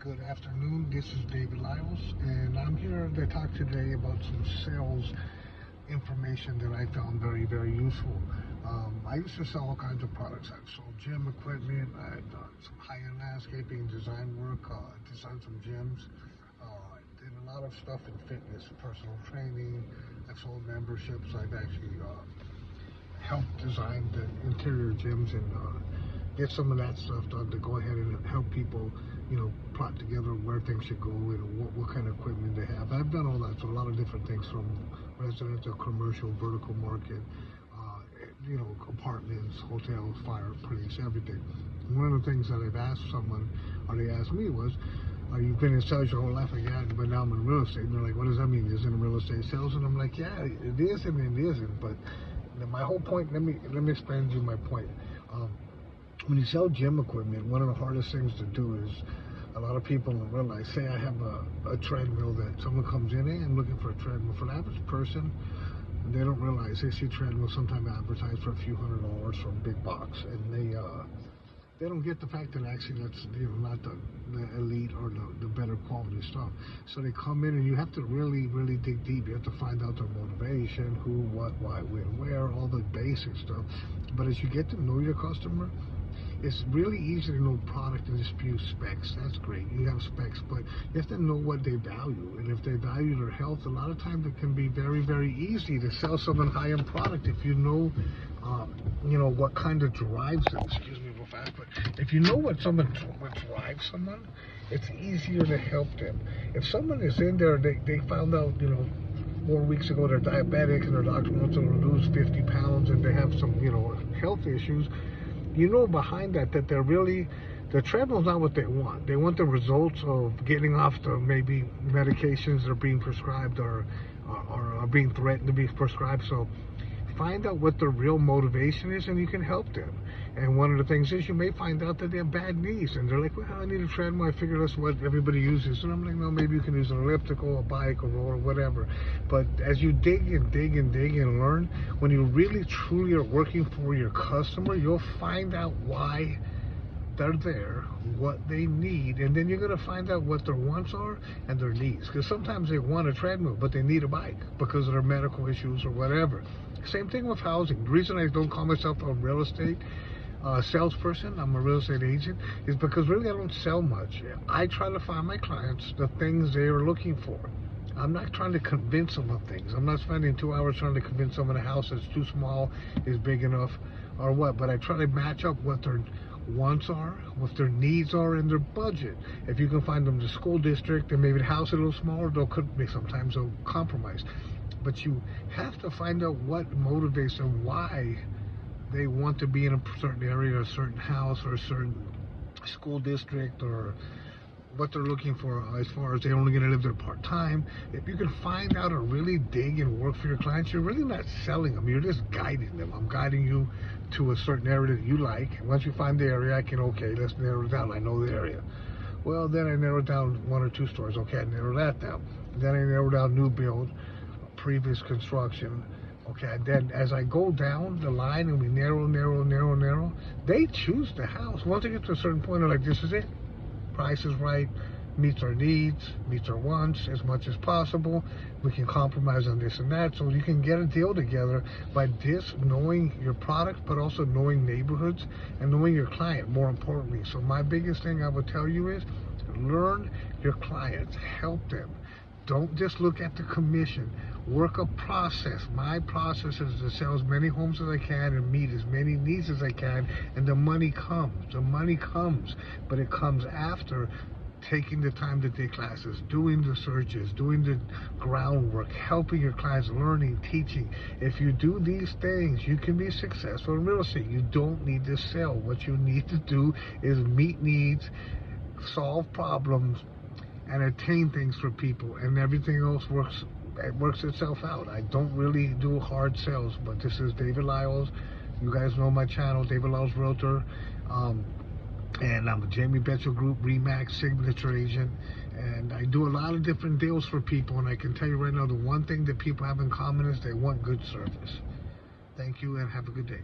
Good afternoon, this is David Lyles, and I'm here to talk today about some sales information that I found very, very useful. I used to sell all kinds of products. I've sold gym equipment, I've done some high-end landscaping, design work, designed some gyms, did a lot of stuff in fitness, personal training. I've sold memberships. I've actually helped design the interior gyms and get some of that stuff done to go ahead and help people, plot together where things should go and what kind of equipment they have. I've done all that, so a lot of different things from residential, commercial, vertical market, apartments, hotels, fire, police, everything. One of the things that I've asked someone, or they asked me was, you've been in sales your whole life? Like, yeah, but now I'm in real estate. And they're like, what does that mean? Isn't it real estate sales? And I'm like, yeah, it is and it isn't. But my whole point, let me explain to you my point. When you sell gym equipment, one of the hardest things to do is, a lot of people don't realize, say I have a treadmill that someone comes in, hey, I'm looking for a treadmill. For the average person, they don't realize they see treadmills sometimes advertised for a few $100s from big box, and they don't get the fact that actually that's not the elite or the better quality stuff. So they come in and you have to really, really dig deep. You have to find out their motivation, who, what, why, when, where, all the basic stuff. But as you get to know your customer, it's really easy to know product and dispute specs. That's great. You have specs, but you have to know what they value. And if they value their health, a lot of times it can be very, very easy to sell someone high-end product if you know, what kind of drives them. Excuse me real fast, but if you know what drives someone, it's easier to help them. If someone is in there, they found out, 4 weeks ago they're diabetic and their doctor wants them to lose 50 pounds and they have some, health issues. Behind that they're really, the treadmill's not what they want. They want the results of getting off the maybe medications that are being prescribed or are being threatened to be prescribed. So find out what their real motivation is and you can help them. And one of the things is you may find out that they have bad knees and they're like, well, I need a treadmill. I figure that's what everybody uses. And I'm like, no, maybe you can use an elliptical, a bike, a roller, whatever. But as you dig and dig and dig and learn, when you really truly are working for your customer, you'll find out why they're there, what they need, and then you're going to find out what their wants are and their needs. Because sometimes they want a treadmill, but they need a bike because of their medical issues or whatever. Same thing with housing. The reason I don't call myself a real estate salesperson, I'm a real estate agent, is because really I don't sell much. I try to find my clients the things they are looking for. I'm not trying to convince them of things. I'm not spending 2 hours trying to convince them a house that's too small is big enough or what, but I try to match up what their wants are, what their needs are, and their budget. If you can find them the school district and maybe the house a little smaller, sometimes they'll compromise. But you have to find out what motivates them, why they want to be in a certain area, a certain house, or a certain school district, or what they're looking for as far as they're only going to live there part-time. If you can find out and really dig and work for your clients, you're really not selling them, you're just guiding them. I'm guiding you to a certain area that you like. Once you find the area, okay, let's narrow it down. I know the area. Well, then I narrow down 1 or 2 stores. Okay, I narrow that down. Then I narrow down new build, previous construction. Okay, and then as I go down the line and we narrow, they choose the house. Once they get to a certain point, they're like, this is it. Price is right, meets our needs, meets our wants as much as possible. We can compromise on this and that, so you can get a deal together by knowing your product, but also knowing neighborhoods and knowing your client, more importantly. So my biggest thing I would tell you is learn your clients, help them. Don't just look at the commission. Work a process. My process is to sell as many homes as I can and meet as many needs as I can, and the money comes. The money comes, but it comes after taking the time to take classes, doing the searches, doing the groundwork, helping your clients, learning, teaching. If you do these things, you can be successful in real estate. You don't need to sell. What you need to do is meet needs, solve problems, and attain things for people, and everything else works itself out. I don't really do hard sales, but this is David Lyles. You guys know my channel, David Lyles Realtor, and I'm a Jamie Betchel Group Remax signature agent, and I do a lot of different deals for people, and I can tell you right now, the one thing that people have in common is they want good service. Thank you, and have a good day.